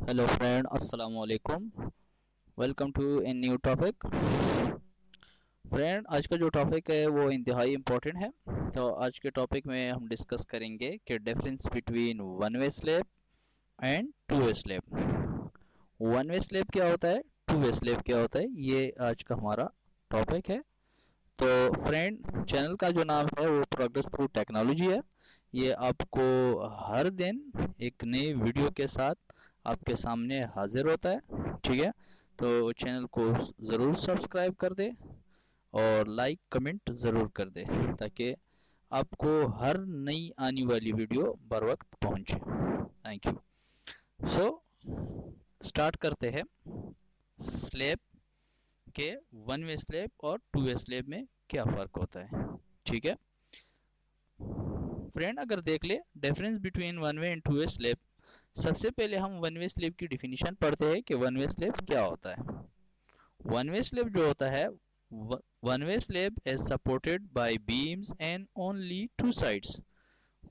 Hello friend, अस्सलाम वालेकुम। Welcome to a new topic. Friend, आज का जो टॉपिक है वो इंतहाई इम्पोर्टेंट है। तो आज के टॉपिक में हम डिस्कस करेंगे कि difference between one way slab and to way slab. One way slab क्या होता है, टू वे स्लेब क्या होता है, ये आज का हमारा टॉपिक है। तो फ्रेंड, चैनल का जो नाम है वो प्रोग्रेस थ्रू टेक्नोलॉजी है। ये आपको हर दिन एक नई वीडियो के साथ आपके सामने हाजिर होता है। ठीक है, तो चैनल को ज़रूर सब्सक्राइब कर दे और लाइक कमेंट ज़रूर कर दे ताकि आपको हर नई आने वाली वीडियो बर वक्त पहुँचे। Thank you. सो स्टार्ट करते हैं। स्लेब के वन वे स्लेब और टू वे स्लेब में क्या फ़र्क होता है। ठीक है फ्रेंड, अगर देख ले difference between one way and to way slab, सबसे पहले हम वन वे स्लेब की डिफिनीशन पढ़ते हैं कि वन वे स्लेब क्या होता है। वन वे स्लेब जो होता है, one way slab is supported by beams and only two sides.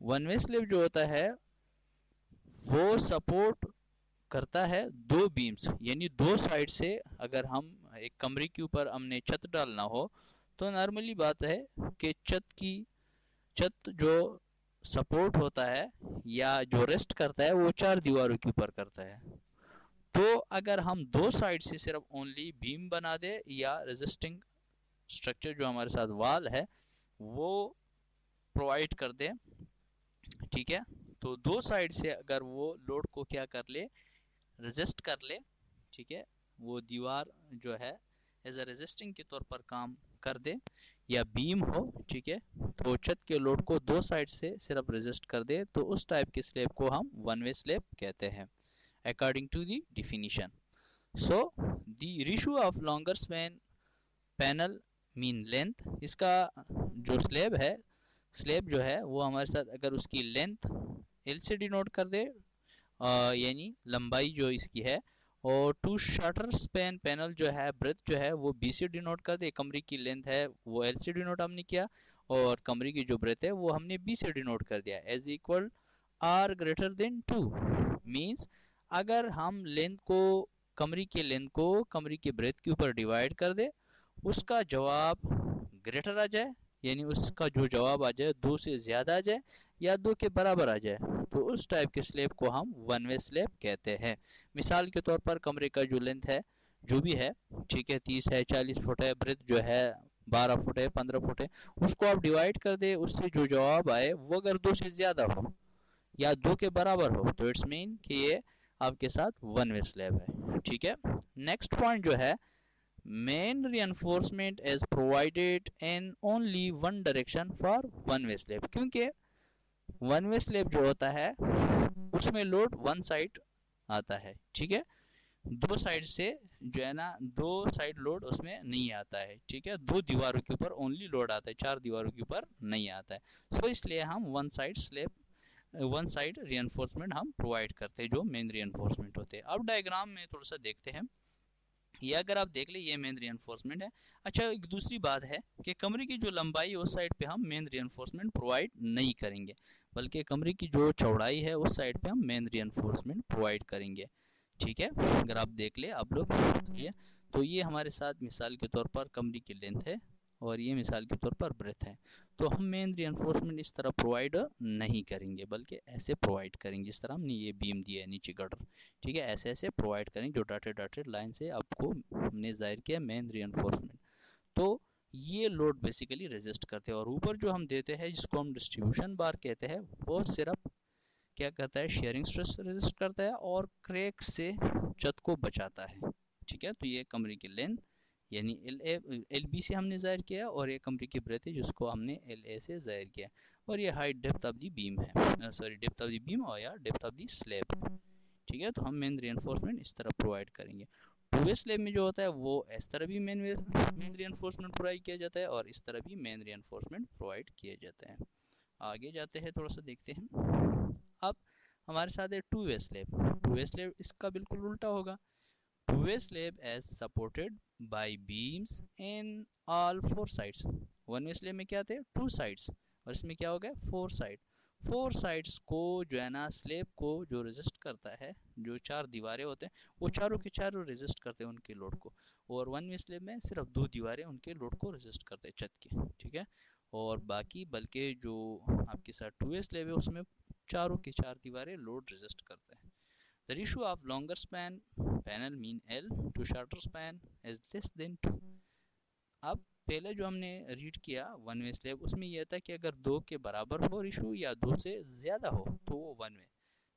One way slab जो होता है वो सपोर्ट करता है दो बीम्स, यानी दो साइड से। अगर हम एक कमरे के ऊपर हमने छत डालना हो तो नॉर्मली बात है कि छत जो सपोर्ट होता है या जो रेस्ट करता है वो चार दीवारों के ऊपर करता है। तो अगर हम दो साइड से सिर्फ ओनली बीम बना दे या रेजिस्टिंग स्ट्रक्चर जो हमारे साथ वाल है वो प्रोवाइड कर दे, ठीक है, तो दो साइड से अगर वो लोड को क्या कर ले, रेजिस्ट कर ले, ठीक है, वो दीवार जो है एज अ रेजिस्टिंग के तौर पर काम कर दे या बीम हो, ठीक है, तो छत के लोड को दो साइड से सिर्फ रेजिस्ट कर दे, तो उस टाइप के स्लेब को हम वन वे स्लेब कहते हैं according to the definition. So the ratio of longer span panel mean length, इसका जो स्लेब जो है वो हमारे साथ अगर उसकी लेंथ एल से डिनोट कर दे, यानी लंबाई जो इसकी है, और टू शटर स्पैन पैनल जो है ब्रेथ जो है वो बी से डिनोट कर दे। कमरे की लेंथ है वो एल से डिनोट हमने किया और कमरे की जो ब्रेथ है वो हमने बी से डिनोट कर दिया। As equal or greater than two means अगर हम लेंथ को कमरे की लेंथ को कमरे की ब्रेथ के ऊपर डिवाइड कर दे, उसका जवाब ग्रेटर आ जाए, यानी उसका जो जवाब आ जाए दो से ज़्यादा आ जाए या दो के बराबर आ जाए, तो उस टाइप के स्लेब को हम वन वे स्लेब कहते हैं। मिसाल के तौर पर कमरे का जो लेंथ है जो भी है, ठीक है, 30 है, 40 फुट है, ब्रेथ जो है 12 फुट है, 15 फुट है, उसको आप डिवाइड कर दे, उससे जो जवाब आए वो अगर दो से ज़्यादा हो या दो के बराबर हो तो इट्स मीन कि ये आपके साथ वन वे स्लेब है। ठीक है, नेक्स्ट पॉइंट जो है, main reinforcement is provided in only one direction for one way slab, क्योंकि वन वे स्लेब जो होता है उसमें लोड वन साइड आता है। ठीक है, दो साइड से जो है ना, दो साइड लोड उसमें नहीं आता है। ठीक है, दो दीवारों के ऊपर ओनली लोड आता है, चार दीवारों के ऊपर नहीं आता है। सो इसलिए हम वन साइड रियनफोर्समेंट हम प्रोवाइड करते हैं जो मेन रियनफोर्समेंट होते हैं। अब डायग्राम में थोड़ा सा देखते हैं। ये अगर आप देख ले ये मेन रियनफोर्समेंट है। अच्छा, एक दूसरी बात है कि कमरे की जो लंबाई है उस साइड पे हम मेन रियनफोर्समेंट प्रोवाइड नहीं करेंगे, बल्कि कमरे की जो चौड़ाई है उस साइड पे हम मेन रियनफोर्समेंट प्रोवाइड करेंगे। ठीक है, अगर आप देख ले आप लोग ये, तो ये हमारे साथ मिसाल के तौर पर कमरे की लेंथ है और ये मिसाल के तौर पर ब्रेथ है। तो हम मेन रियनफोर्समेंट इस तरह प्रोवाइड नहीं करेंगे बल्कि ऐसे प्रोवाइड करेंगे जिस तरह हमने ये बीम दिया है नीचे गटर। ठीक है, ऐसे ऐसे प्रोवाइड करेंगे जो डॉटेड डॉटेड लाइन से आपको हमने जाहिर किया मेन रियनफोर्समेंट। तो ये लोड बेसिकली रेजिस्ट करते हैं और ऊपर जो हम देते हैं जिसको हम डिस्ट्रीब्यूशन बार कहते हैं वो सिर्फ क्या करता है, शेयरिंग स्ट्रेस रेजिस्ट करता है और क्रैक से छत को बचाता है। ठीक है, तो ये कमरे की लेंथ यानी एल बी से हमने जाहिर किया और ये कमरे की ब्रेथ है जिसको हमने एल ए से जाहिर किया, और ये height depth of the beam है, sorry depth of the beam और या डेप्थ ऑफ दी स्लैब। ठीक है, तो हम मेन रियनफोर्समेंट इस तरह प्रोवाइड करेंगे। टू वे स्लैब में जो होता है वो इस तरह भी मेन रियनफोर्समेंट प्रोवाइड किया जाता है और इस तरह भी मेन रियनफोर्समेंट प्रोवाइड किए जाते हैं। आगे जाते हैं, थोड़ा सा देखते हैं। अब हमारे साथ है two way slab. Two way slab इसका बिल्कुल उल्टा होगा। Two way slab as supported by beams in all four sides. One way slab में क्या थे, टू साइड्स, और इसमें क्या हो गया, फोर साइड। फोर साइड्स को जो है ना स्लेब को जो रेजिस्ट करता है, जो चार दीवारें होते हैं वो चारों के चारों रेजिस्ट करते हैं उनके लोड को, और वन वे स्लेब में सिर्फ दो दीवारें उनके लोड को रेजिस्ट करते हैं छत के, ठीक है। और बाकी बल्कि जो आपके साथ टू वे स्लेब है उसमें चारों की चार दीवारें लोड रेजिस्ट करते हैं। The ratio of longer span panel mean L to shorter span is less than 2। अब पहले जो हमने रीड किया वन वे स्लेब उसमें यह था कि अगर दो के बराबर हो रेशियो या दो से ज़्यादा हो तो वो वन वे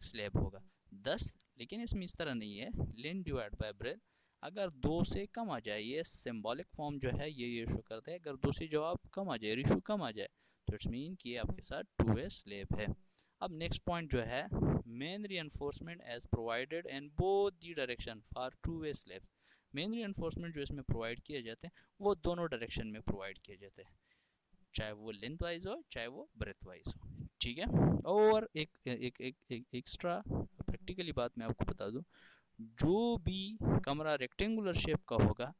स्लेब होगा 10। लेकिन इसमें इस तरह नहीं है, लेंथ डिवाइड बाय ब्रेथ, अगर दो से कम आ जाए, ये सिंबॉलिक फॉर्म जो है ये शो करता है, अगर दो से जवाब कम आ जाए, रेशियो कम आ जाए, तो इट्स मीन कि आपके साथ टू वे स्लेब है। अब नेक्स्ट पॉइंट जो है, main reinforcement as provided in both the direction for two way slab. Main reinforcement जो इसमें प्रोवाइड किए जाते हैं वो दोनों डायरेक्शन में प्रोवाइड किए जाते हैं, चाहे वो लेंथ वाइज हो चाहे वो ब्रेथ वाइज हो, ठीक है। और एक एक्स्ट्रा प्रैक्टिकली बात मैं आपको बता दूं, जो भी कमरा रेक्टेंगुलर शेप का होगा,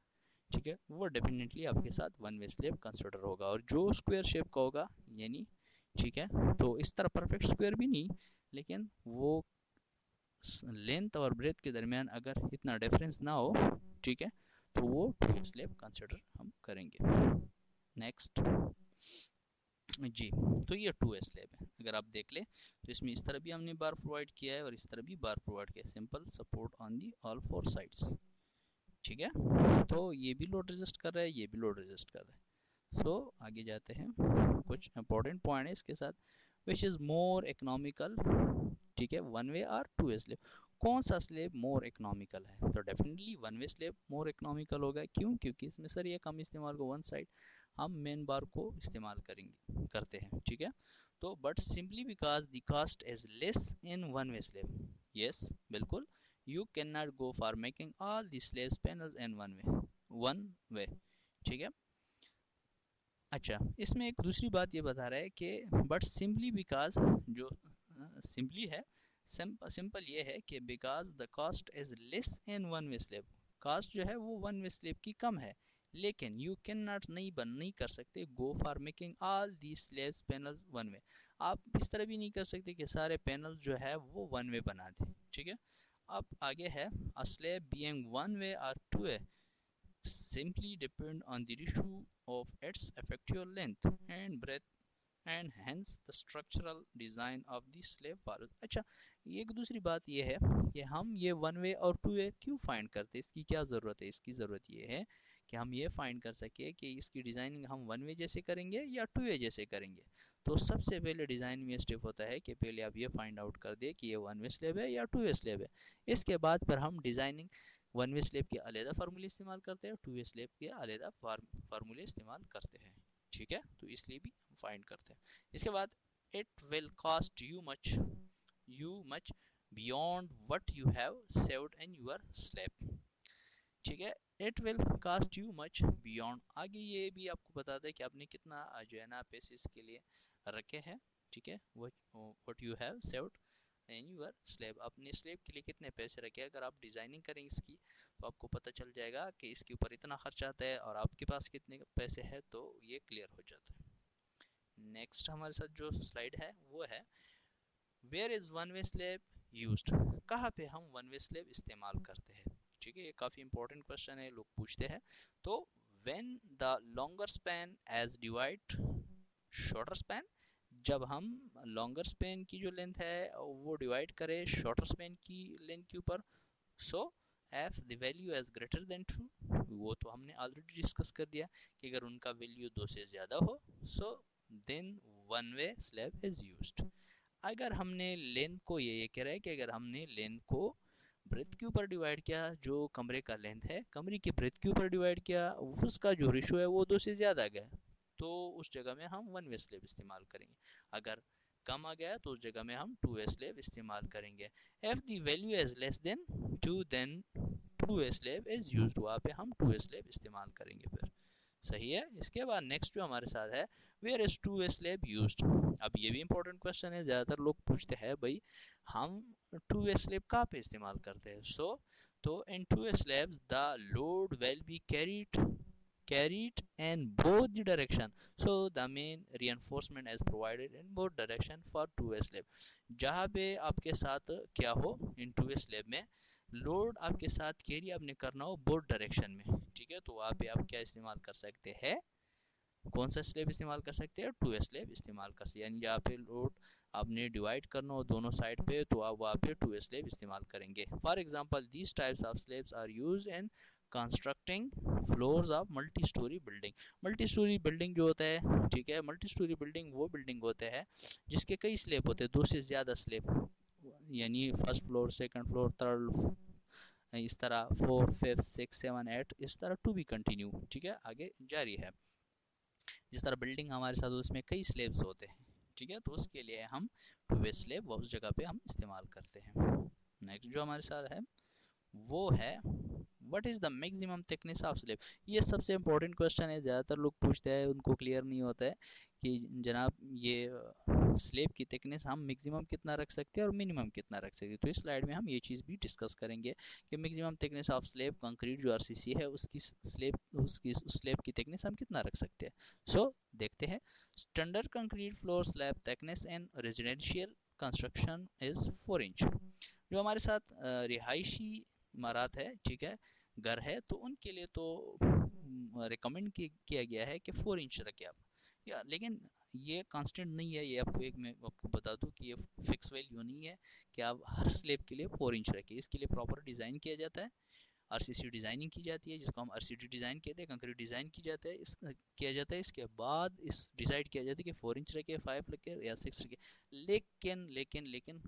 ठीक है, वो डेफिनेटली आपके साथ वन वे स्लेब कंसिडर होगा, और जो स्क्वायर शेप का होगा यानी, ठीक है, तो इस तरह परफेक्ट स्क्वायर भी नहीं, लेकिन वो लेंथ और ब्रेथ के दरमियान अगर इतना डिफरेंस ना हो, ठीक है, तो वो टू वे स्लेब कंसिडर हम करेंगे। नेक्स्ट जी, तो ये टू वे स्लेब है। अगर आप देख ले तो इसमें इस तरह भी हमने बार प्रोवाइड किया है और इस तरह भी बार प्रोवाइड किया है, simple support on the all four sides, ठीक है। तो ये भी लोड रेजिस्ट कर रहा है, ये भी लोड रेजिस्ट कर रहा है। सो आगे जाते हैं, कुछ इंपॉर्टेंट पॉइंट है इसके साथ, विच इज़ मोर इकोनॉमिकल, ठीक है, वन वे और टू वे स्लेब। कौन सा स्लेब मोर इकोनॉमिकल है? तो definitely one way slab more economical होगा। क्यों? क्योंकि इसमें सर ये कम इस्तेमाल को वन साइड हम मेन बार को इस्तेमाल करते हैं, ठीक है। तो but simply because the cost is less in one way slab, yes बिल्कुल, you cannot go for making all the slabs panels in one way, ठीक है। अच्छा, इसमें एक दूसरी बात ये बता रहा है कि बट सिंपली बिकॉज, जो सिंपली है, सिंपल ये है कि because the cost is less in one way slab, cost जो है वो वन वे स्लेब की कम है, लेकिन यू कैन नॉट नहीं कर सकते go for making all the slabs panels one way. आप इस तरह भी नहीं कर सकते कि सारे पैनल जो है वो वन वे बना दें, ठीक है। अब आगे है, a slab being one way or two way simply depend on the ratio of its effective length and breadth and hence the structural design of the slab follows। अच्छा, एक दूसरी बात ये है कि हम ये वन वे और टू वे क्यों फाइंड करते हैं, इसकी क्या ज़रूरत है? इसकी ज़रूरत ये है कि हम ये फाइंड कर सके कि इसकी डिज़ाइनिंग हम वन वे जैसे करेंगे या टू वे जैसे करेंगे। तो सबसे पहले डिज़ाइन में स्टेप होता है कि पहले आप ये फाइंड आउट कर दे कि ये वन वे स्लेब है या टू वे स्लेब है। इसके बाद फिर हम डिज़ाइनिंग वन वे स्लेब के अलग फार्मूले इस्तेमाल करते हैं, टू वे स्लेब के अलग फार्मूले इस्तेमाल करते हैं, ठीक है। तो इसलिए भी हम फाइंड करते हैं। इसके बाद it will cost you much beyond what you have saved in your slab, ठीक है। It will cost you much beyond, आगे ये भी आपको बताता है कि आपने कितना जो है ना पैसे इसके लिए रखे हैं, ठीक है। What you have saved in your slab, अपने स्लेब के लिए कितने पैसे रखे। अगर आप डिज़ाइनिंग करेंगे इसकी तो आपको पता चल जाएगा कि इसके ऊपर इतना खर्च आता है और आपके पास कितने पैसे हैं, तो ये क्लियर हो जाता है। नेक्स्ट हमारे साथ जो स्लाइड है वो है, where is one way slab used, कहाँ पे हम वन वे स्लेब इस्तेमाल करते हैं, ठीक है। ये काफ़ी इंपॉर्टेंट क्वेश्चन है, लोग पूछते हैं। तो when the longer span as divide shorter span, जब हम लॉन्गर स्पैन की जो लेंथ है वो डिवाइड करें शॉर्टर स्पैन की लेंथ के ऊपर, so if the value is greater than 2, वो तो हमने ऑलरेडी डिस्कस कर दिया कि अगर उनका वैल्यू 2 से ज़्यादा हो, so then one way slab is used. अगर हमने लेंथ को, ये कह रहा है कि अगर हमने लेंथ को ब्रेथ के ऊपर डिवाइड किया, जो कमरे का लेंथ है कमरे की ब्रेथ के ऊपर डिवाइड किया, उसका जो रेशो है वो 2 से ज़्यादा आ गया, तो उस जगह में हम वन वे स्लेब इस्तेमाल करेंगे। अगर कम आ गया तो उस जगह में हम टू वे स्लेब इस्तेमाल करेंगे। If the value is less than 2 then two way slab is used, वहाँ पे हम टू वे स्लेब इस्तेमाल करेंगे फिर, सही है। इसके बाद नेक्स्ट जो हमारे साथ है, where is two way slab used. अब ये भी इंपॉर्टेंट क्वेश्चन है, ज़्यादातर लोग पूछते हैं भाई हम टू वे स्लेब कहाँ पे इस्तेमाल करते हैं। तो in two way slabs the load will be carried in both the direction, so the main reinforcement is provided in both direction for two-way slab। जहाँ पे आपके साथ क्या हो इन टू-वे स्लैब में लोड आपके साथ कैरी आपने करना हो बोथ डायरेक्शन में, ठीक है, तो वहाँ पे आप क्या इस्तेमाल कर सकते हैं, कौन सा स्लेब इस्तेमाल कर सकते हैं, टू स्लेब इस्तेमाल कर सकते हैं। यानी जहाँ पे लोड आपने डिवाइड करना हो दोनों साइड पे तो आप वहाँ पे टू स्लेब इस्तेमाल करेंगे। For example these types of slabs are used in constructing floors of multi storey building. Multi storey building जो होता है, ठीक है, मल्टी स्टोरी बिल्डिंग वो बिल्डिंग होते हैं जिसके कई स्लेब होते हैं, दो से ज़्यादा स्लेब, यानी first floor, second floor, third, इस तरह 4 5 6 7 8 इस तरह टू बी कंटिन्यू, ठीक है, आगे जारी है। जिस तरह बिल्डिंग हमारे साथ उसमें कई स्लेब्स होते हैं, ठीक है, तो उसके लिए हम टू वे स्लेब उस जगह पे हम इस्तेमाल करते हैं। नेक्स्ट जो हमारे साथ है वो है what is the maximum thickness of slab. ये सबसे इंपॉर्टेंट क्वेश्चन है, ज़्यादातर लोग पूछते हैं, उनको क्लियर नहीं होता है कि जनाब ये स्लेब की थिकनेस हम मैक्सिमम कितना रख सकते हैं और मिनिमम कितना रख सकते हैं। तो इस स्लाइड में हम ये चीज़ भी डिस्कस करेंगे कि maximum thickness of slab concrete जो आरसीसी है उसकी स्लेब की थिकनेस हम कितना रख सकते हैं। सो देखते हैं। Standard concrete floor slab thickness in residential construction is 4 inch. जो हमारे साथ रिहायशी इमारत है, ठीक है, घर है, तो उनके लिए तो रिकमेंड किया गया है कि 4 इंच रखें आप, या लेकिन ये कांस्टेंट नहीं है। ये आपको एक मैं आपको बता दूं कि ये फिक्स वैल्यू नहीं है कि आप हर स्लेब के लिए 4 इंच रखें। इसके लिए प्रॉपर डिज़ाइन किया जाता है, आरसीसी डिज़ाइनिंग की जाती है, जिसको हम आरसीडी डिज़ाइन कहते हैं, कंक्रीट डिज़ाइन की जाता है, किया जाता है। इसके बाद इस डिसाइड किया जाता है कि 4 इंच रखे, 5 रखे या 6 रखे। लेकिन लेकिन लेकिन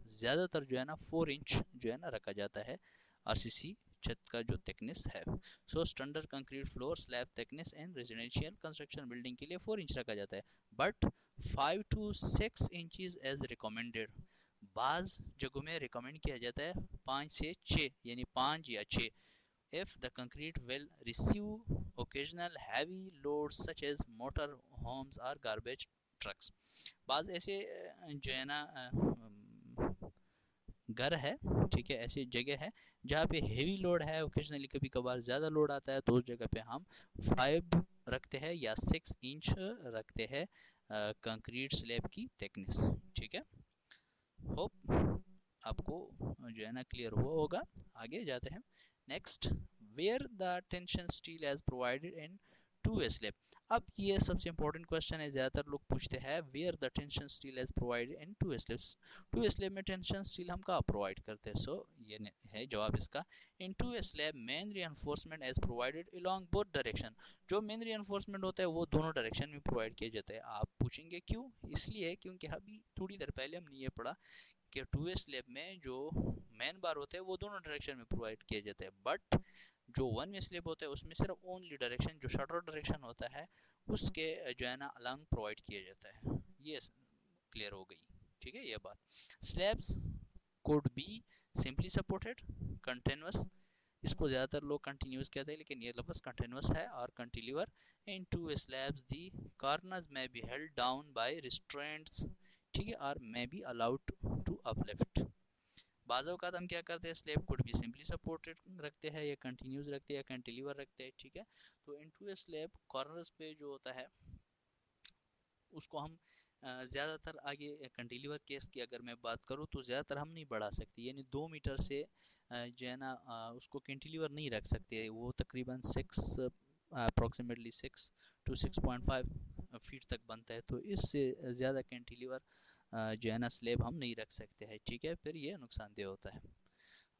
ज़्यादातर जो है ना 4 इंच जो है ना रखा जाता है आरसीसी छत का जो थिकनेस है। So standard concrete floor slab thickness in residential construction building के लिए 4 इंच रखा जाता है, but 5 to 6 inches is recommended. बाज़ जगहों में रिकमेंड किया जाता है 5 से 6, यानी 5 या 6। if the concrete will receive occasional heavy loads such as motor homes or garbage trucks। बाज़ ऐसे जो है ना घर है, ठीक है, ऐसी जगह है जहाँ पे हेवी लोड है, ओकेजनली कभी कभार ज़्यादा लोड आता है, तो उस जगह पे हम 5 रखते हैं या 6 इंच रखते हैं कंक्रीट स्लैब की थिकनेस, ठीक है। होप आपको जो है ना क्लियर हुआ होगा। आगे जाते हैं। Next, where the tension steel as provided in two way slab. अब ये सबसे इंपॉर्टेंट क्वेश्चन है, ज़्यादातर लोग पूछते हैं where the tension steel as provided in two way slabs. Two way slab में टेंशन स्टील हम कहाँ प्रोवाइड करते हैं। सो ये है जवाब इसका। In two way slab main reinforcement as provided along both direction. जो मेन रीइंफोर्समेंट होता है वो दोनों डायरेक्शन में प्रोवाइड किया जाता है। आप पूछेंगे क्यों, इसलिए क्योंकि अभी थोड़ी देर पहले हमने ये पढ़ा कि टू वे स्लैब में जो मेन बार होते हैं वो दोनों डायरेक्शन में प्रोवाइड किए जाते हैं, बट जो वन वे स्लैब होता है उसमें सिर्फ ओनली डायरेक्शन, जो शटर डायरेक्शन होता है उसके जो है ना अलग प्रोवाइड किया जाता है। ये क्लियर हो गई, ठीक है ये बात। Slabs could be simply supported continuous, इसको ज़्यादातर लोग कंटिन्यूस कहते हैं, लेकिन ये लफ्ज़ कंटिन्यूस है। और cantilever in two way slabs the corners may be held down by restraints, ठीक है, और may be allowed to uplift. बाज़ औक़ात हम क्या करते हैं, स्लैब कुड भी सिंपली सपोर्टेड रखते हैं या कंटिन्यूस रखते हैं या कैंटिलीवर रखते हैं, ठीक है। तो इनटू ए स्लैब कॉर्नर्स पे जो होता है उसको हम ज़्यादातर आगे कैंटिलीवर केस की अगर मैं बात करूँ तो ज़्यादातर हम नहीं बढ़ा सकते, यानी 2 मीटर से जो है ना उसको कैंटिलीवर नहीं रख सकते। वो तकरीबन 6 अप्रॉक्सीमेटली 6 to 6.5 फीट तक बनता है, तो इससे ज़्यादा कैंटिलीवर जो है ना स्लैब हम नहीं रख सकते हैं, ठीक है, फिर ये नुकसानदेह होता है।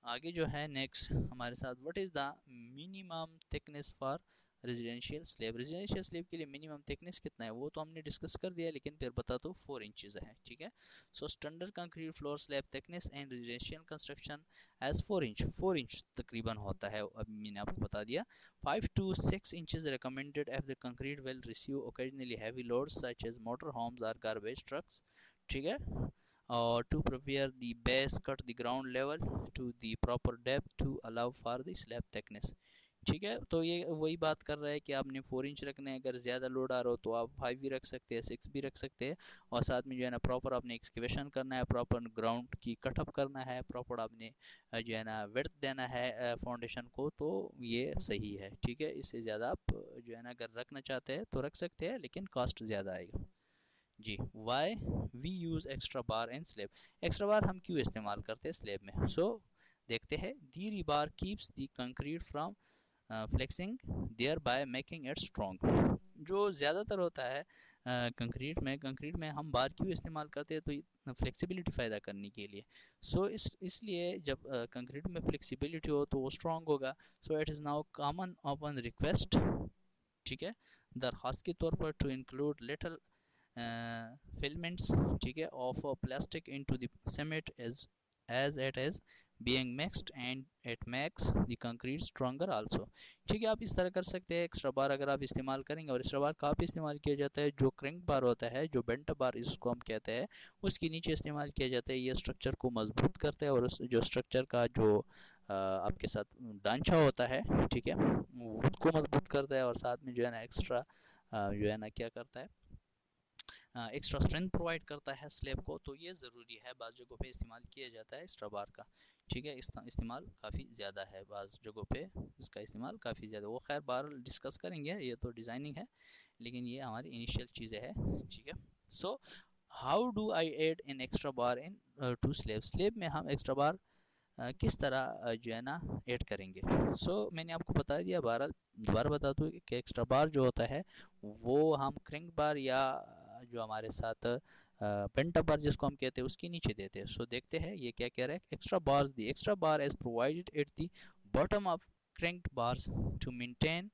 आगे जो है नेक्स्ट हमारे साथ what is the minimum thickness for residential slab. Residential slab के लिए मिनिमम थिकनेस कितना है वो तो हमने डिस्कस कर दिया, लेकिन फिर बता दो 4 इंचज़ है, ठीक है। So standard concrete floor slab thickness and residential construction as 4 inch तकरीबन होता है, अब मैंने आपको बता दिया। 5 to 6 inches recommended if the concrete will receive occasionally heavy loads such as motor homes और गार्बेज ट्रक्स, ठीक है। और to prepare the base cut the ground level to the proper depth to allow for the slab thickness, ठीक है। तो ये वही बात कर रहा है कि आपने 4 इंच रखना है, अगर ज़्यादा लोड आ रहा हो तो आप 5 भी रख सकते हैं, 6 भी रख सकते हैं। और साथ में जो है ना प्रॉपर आपने एक्सकेवेशन करना है, प्रॉपर ग्राउंड की कटअप करना है, प्रॉपर आपने जो है ना विड्थ देना है फाउंडेशन को, तो ये सही है। ठीक है, इससे ज़्यादा आप जो है ना अगर रखना चाहते हैं तो रख सकते हैं, लेकिन कॉस्ट ज़्यादा आएगा जी। Why we use extra bar in slab, extra bar हम क्यों इस्तेमाल करते हैं स्लेब में? सो देखते हैं। The rebar keeps the concrete from flexing thereby making it strong. जो ज़्यादातर होता है कंक्रीट में हम बार क्यों इस्तेमाल करते हैं? तो फ्लेक्सिबिलिटी फ़ायदा करने के लिए। सो इसलिए जब कंक्रीट में फ्लेक्सिबिलिटी हो तो वो स्ट्रॉन्ग होगा। So it is now common open request, ठीक है, दरख्वास्त के तौर पर, टू इंक्लूड लिटिल filaments, ठीक है, of plastic into the cement as it is being mixed and it makes the concrete stronger also। ठीक है, आप इस तरह कर सकते हैं। एक्स्ट्रा बार अगर आप इस्तेमाल करेंगे, और एक्स्ट्रा बार कहाँ पे इस्तेमाल किया जाता है? जो क्रैंक बार होता है, जो बेंट बार इसको हम कहते हैं, उसके नीचे इस्तेमाल किया जाता है। ये स्ट्रक्चर को मजबूत करता है, और उस जो स्ट्रक्चर का जो आपके साथ ढांचा होता है, ठीक है, उसको मजबूत करता है, और साथ में जो है ना एक्स्ट्रा जो है ना क्या करता है, एक्स्ट्रा स्ट्रेंथ प्रोवाइड करता है स्लेब को। तो ये ज़रूरी है, बाज़ जगहों पे इस्तेमाल किया जाता है एक्स्ट्रा बार का। ठीक है, इस्तेमाल काफ़ी ज़्यादा है, बाज़ जगहों पे इसका इस्तेमाल काफ़ी ज़्यादा। वो खैर बार डिस्कस करेंगे, ये तो डिज़ाइनिंग है, लेकिन ये हमारी इनिशियल चीज़ें हैं। ठीक है, so how do I add in extra bar into slab? Slab में हम एक्स्ट्रा बार किस तरह जो है ना ऐड करेंगे? मैंने आपको बता दिया, बहरहाल दोबारा बता दूँ कि एक्स्ट्रा बार जो होता है वो हम क्रैंक बार या जो हमारे साथ पेंटा बार जिसको हम कहते हैं उसके नीचे देते हैं। देखते हैं ये क्या कह रहा है। Extra bar is provided at the bottom of cranked bars to maintain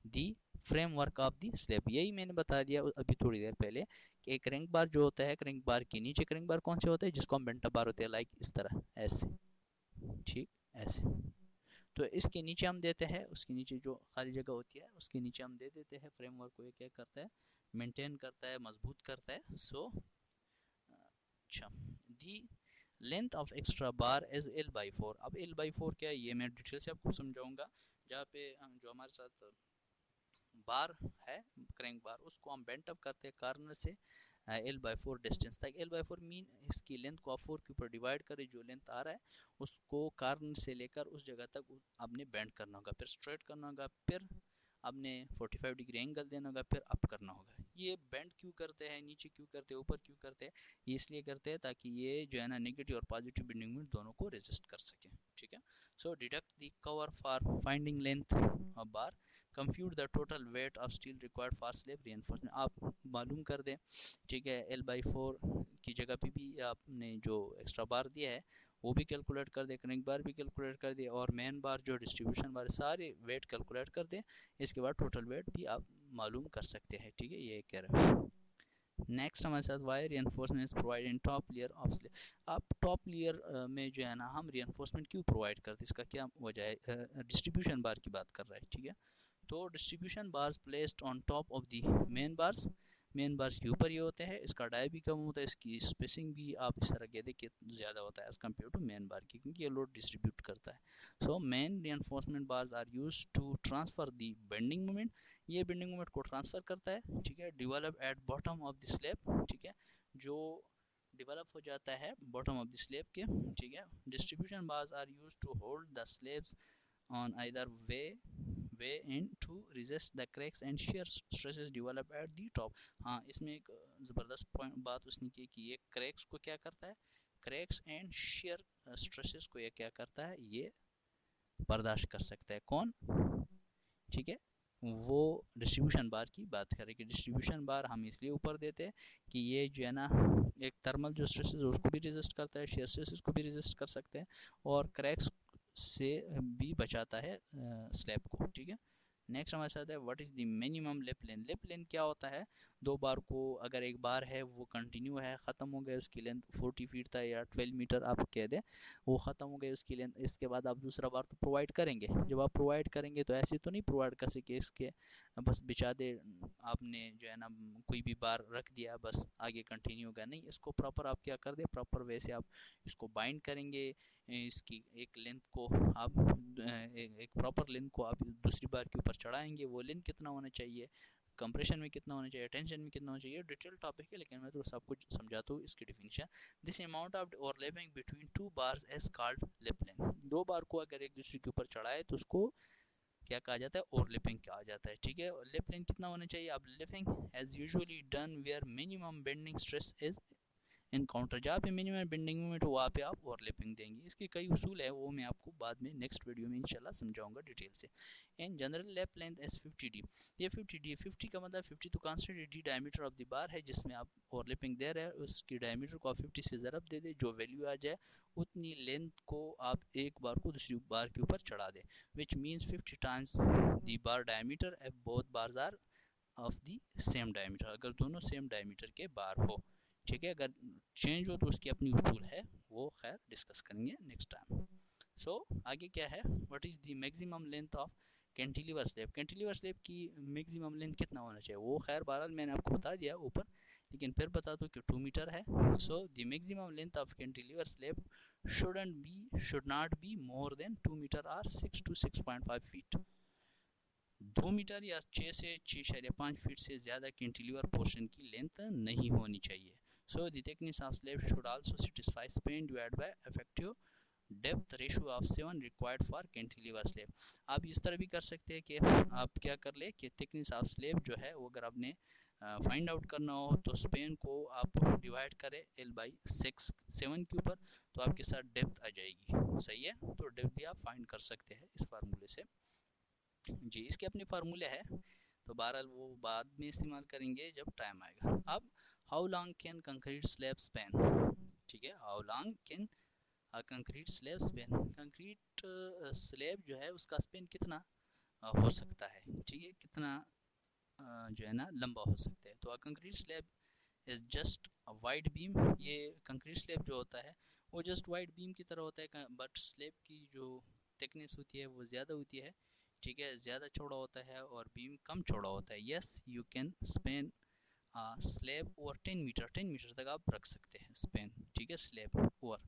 the framework of the slab. यही मैंने बता दिया अभी थोड़ी देर पहले कि क्रैंक बार जो होता है, क्रैंक बार के नीचे क्रैंक बार कौन से होते हैं? जिसको हम बेंटा बार होते हैं, लाइक इस तरह, ऐसे, ठीक, ऐसे। तो इसके नीचे हम देते हैं, उसके नीचे जो खाली जगह होती है उसके नीचे हम दे देते हैं फ्रेमवर्क को। ये क्या करता है? मेंटेन करता है, मजबूत करता है। अच्छा, the length of extra bar is L/4। अब L/4 क्या है ये मैं डिटेल से आपको समझाऊंगा। जहाँ पे जो हमारे साथ बार है, क्रैंक बार, उसको हम बेंट अप करते हैं कॉर्नर से L/4 डिस्टेंस तक। L/4 मीन इसकी लेंथ को आप 4 के ऊपर डिवाइड करें, जो लेंथ आ रहा है उसको कॉर्नर से लेकर उस जगह तक आपने बेंड करना होगा, फिर स्ट्रेट करना होगा, फिर आपने 45 डिग्री एंगल देना होगा, फिर अप करना होगा। ये बेंड क्यों करते हैं, नीचे क्यों करते हैं, ऊपर क्यों करते हैं? ये इसलिए करते हैं ताकि ये जो है ना नेगेटिव और पॉजिटिव बेंडिंग मोमेंट दोनों को रेजिस्ट कर सके। ठीक है, so deduct the cover for finding length of bar, compute the total weight of steel required for slab reinforcement. आप मालूम कर दें, ठीक है, L/4 की जगह पे भी आपने जो एक्स्ट्रा बार दिया है वो भी कैलकुलेट कर दे, क्रैंक बार भी कैलकुलेट कर दे, और मेन बार जो डिस्ट्रीब्यूशन बार सारे वेट कैलकुलेट कर दे। इसके बाद टोटल वेट भी आप मालूम कर सकते हैं। ठीक है, ये कह रहा है। नेक्स्ट हमारे साथ wire reinforcement is provide in top layer of slab. आप टॉप लेयर में जो है ना हम रीइंफोर्समेंट क्यों प्रोवाइड करते हैं, इसका क्या वजह है? डिस्ट्रीब्यूशन बार की बात कर रहा है। ठीक है, तो distribution bars placed on top of the main bars के ऊपर ये होते हैं। इसका डाई भी कम होता है, इसकी स्पेसिंग भी आप इस तरह कहते कि ज़्यादा होता है as compare to main bar की, क्योंकि ये लोड डिस्ट्रीब्यूट करता है। So main reinforcement bars are used to transfer the bending moment. ये बेंडिंग मोमेंट को ट्रांसफर करता है। ठीक है, develop at bottom of the slab. ठीक है, जो डेवलप हो जाता है बॉटम ऑफ द स्लैब के। ठीक है, distribution bars are used to hold the slabs on either way in to resist the cracks and shear stresses develop at the top। हाँ, इसमें एक ज़बरदस्त पॉइंट बात उसने की कि ये क्रैक्स को क्या करता है, क्रैक्स एंड shear stresses को ये क्या करता है, ये बर्दाश्त कर सकता है। कौन? ठीक है, वो डिस्ट्रीब्यूशन बार की बात करें कि डिस्ट्रीब्यूशन बार हम इसलिए ऊपर देते हैं कि ये जो है ना एक थर्मल जो स्ट्रेसेस उसको भी रेजिस्ट करता है, शेयर स्ट्रेसेस को भी रेजिस्ट कर सकते हैं, और क्रैक्स से भी बचाता है स्लैब को। ठीक है, नेक्स्ट हमारे साथ है what is the minimum lip length. Lip length क्या होता है? दो बार को अगर एक बार है वो कंटिन्यू है, ख़त्म हो गया, उसकी लेंथ 40 फीट था या 12 मीटर आप कह दें, वो ख़त्म हो गई उसकी लेंथ। इसके बाद आप दूसरा बार तो प्रोवाइड करेंगे। जब आप प्रोवाइड करेंगे तो ऐसे तो नहीं प्रोवाइड कर सके इसके बस बिछा दे आपने जो है ना कोई भी बार रख दिया बस आगे कंटिन्यू होगा, नहीं, इसको प्रॉपर आप क्या कर दे, प्रॉपर वे से आप इसको बाइंड करेंगे, इसकी एक लेंथ को आप एक प्रॉपर लेंथ को आप दूसरी बार के ऊपर चढ़ाएंगे, वो लेंथ कितना होना चाहिए, कंप्रेशन में कितना होना चाहिए, टेंशन में कितना होना चाहिए, डिटेल टॉपिक है, लेकिन मैं तो सब कुछ समझाता हूँ इसकी definition. This amount of overlapping between two bars is called lip length. दो बार को अगर एक दूसरे के ऊपर चढ़ाए तो उसको क्या कहा जाता है, ओवरलैपिंग कहा जाता है। ठीक है, लिप लेंथ कितना होना चाहिए, अब lapping as usually done where minimum bending stress is encounter, जहाँ पे मिनिमम बेंडिंग मोमेंट हो वहाँ पे आप ओवरलैपिंग देंगे। इसके कई उसूल है, वो मैं आपको बाद में नेक्स्ट वीडियो में इंशाल्लाह समझाऊंगा डिटेल से। In general lap length as 50D, ये 50D, 50 का मतलब 50 तो constant D diameter of the bar है जिसमें आप ओवरलैपिंग दे रहे हैं, उसकी डायमीटर को आप 50 से ज़रब दे दे, जो वैल्यू आ जाए उतनी लेंथ को आप एक बार को दूसरी बार के ऊपर चढ़ा दें, which means 50 times the bar diameter if both bars are of the same diameter, अगर दोनों सेम डायमीटर के बार हो। ठीक है, अगर चेंज हो तो उसकी अपनी उसूल है, वो खैर डिस्कस करेंगे नेक्स्ट टाइम। सो आगे क्या है, what is the maximum length of cantilever slab, cantilever slab की मैक्सिमम लेंथ कितना होना चाहिए, वो खैर बहरहाल मैंने आपको बता दिया ऊपर, लेकिन फिर बता दो कि 2 मीटर है। So the maximum length of cantilever slab should not be more than 2 metre और 6 to 6.5 फीट। 2 मीटर या 6 से 6.5 फीट से ज़्यादा कैंटिलीवर पोर्शन की लेंथ नहीं होनी चाहिए। So the thickness of slab should also satisfy span divide by effective depth ratio of 7 required for cantilever slab. आप इस तरह भी कर सकते हैं कि आप क्या कर ले कि थिकनेस ऑफ स्लैब जो है वो अगर आपने फाइंड आउट करना हो तो स्पेन को आप डिवाइड करें L/6 7 के ऊपर, तो आपके साथ डेप्थ आ जाएगी। सही है, तो डेप्थ भी आप फाइंड कर सकते हैं इस फार्मूले से जी। इसके अपने फार्मूले है, तो बहरहाल वो बाद में इस्तेमाल करेंगे जब टाइम आएगा। अब how long can concrete slab span, ठीक है, how long can concrete slab span, concrete slab जो है उसका स्पैन कितना हो सकता है, ठीक है, कितना जो है ना लंबा हो सकता है। तो concrete slab is just wide beam, ये कंक्रीट स्लैब जो होता है वो जस्ट वाइड बीम की तरह होता है, बट स्लैब की जो थिकनेस होती है वो ज़्यादा होती है। ठीक है, ज़्यादा चौड़ा होता है और बीम कम चौड़ा होता है। Yes you can span slab over 10 metre, 10 metre तक आप रख सकते हैं स्पेन, ठीक है, स्लैब ओवर।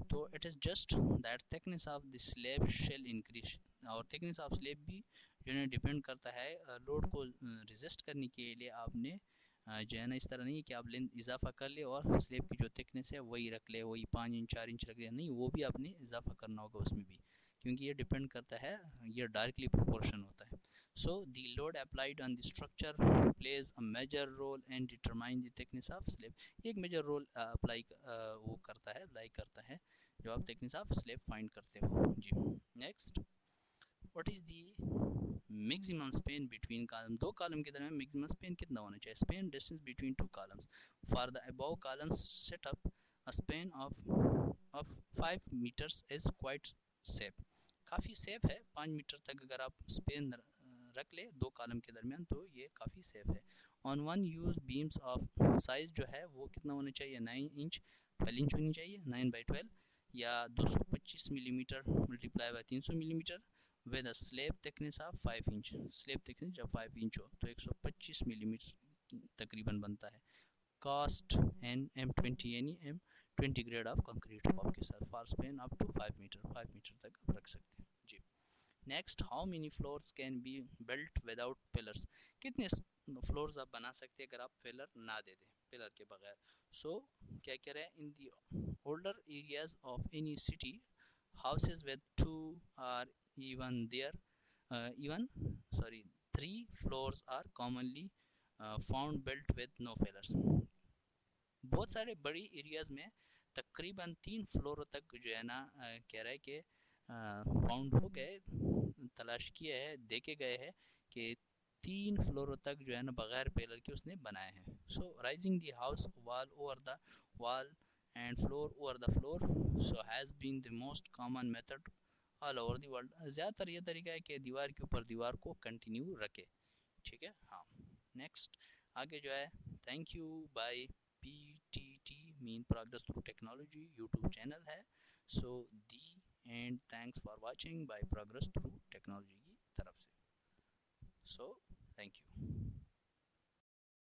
तो it is just that thickness of the slab shall increase, और थिकनेस ऑफ स्लैब भी जो है डिपेंड करता है लोड को रेजिस्ट करने के लिए। आपने जो है ना इस तरह नहीं है कि आप लेंथ इजाफा कर ले और स्लैब की जो थिकनेस है वही रख ले, वही 5 इंच 4 इंच रख ले, नहीं, वो भी आपने इजाफा करना होगा उसमें भी, क्योंकि ये डिपेंड करता है, ये डायरेक्टली प्रोपोर्शन होता है। So the load applied on the structure plays a major role and determine the thickness of slab, एक मेजर रोल अप्लाई वो करता है, अप्लाई करता है जो आप थिकनेस ऑफ स्लैब फाइंड करते हो जी। Next, what is the maximum span between column, दो कॉलम के दरमियान मैक्सिमम स्पेन कितना होना चाहिए, span distance between two columns for the above columns set up a span of 5 meters is quite safe, काफ़ी सेफ है, 5 मीटर तक अगर आप स्पेन रख ले दो कॉलम के दरमियान तो ये काफ़ी सेफ है। On one use beams of size जो है वो कितना होना चाहिए, 9 इंच 12 इंच होनी चाहिए, 9/12 या 225 millimetre multiply by 300 millimetre with a slab thickness of 5 inch, slab thickness जब 5 इंच हो तो 125 मिलीमीटर तकरीबन बनता है। कास्ट एन M20 यानी M20 ग्रेड ऑफ कंक्रीट आपके साथ for span up to 5 meter तक आप रख सकते हैं जी। Next, how many floors can be built without pillars, कितने फ्लोर्स आप बना सकते हैं अगर आप पिलर ना दे दें, पिलर के बगैर। सो क्या कह रहे हैं, in the older areas of any city houses with 2 और even there even sorry 3 floors are commonly found built with no pillars। बहुत सारे बड़ी एरियाज में तकरीबन 3 फ्लोर तक जो है ना कह रहा है कि फाउंड हो गए, तलाश किए हैं, देखे गए हैं कि 3 फ्लोरों तक जो है ना बगैर पिलर के उसने बनाए हैं। So raising the house wall over the wall and floor over the floor so has been the most common method all over the world. ज़्यादातर ये तरीका है कि दीवार के ऊपर दीवार को कंटिन्यू रखे, ठीक है। हाँ, नेक्स्ट आगे जो है, thank you by PTT mean Progress Through Technology YouTube channel है। So the end thanks for watching by Progress Through Technology की तरफ से। So thank you.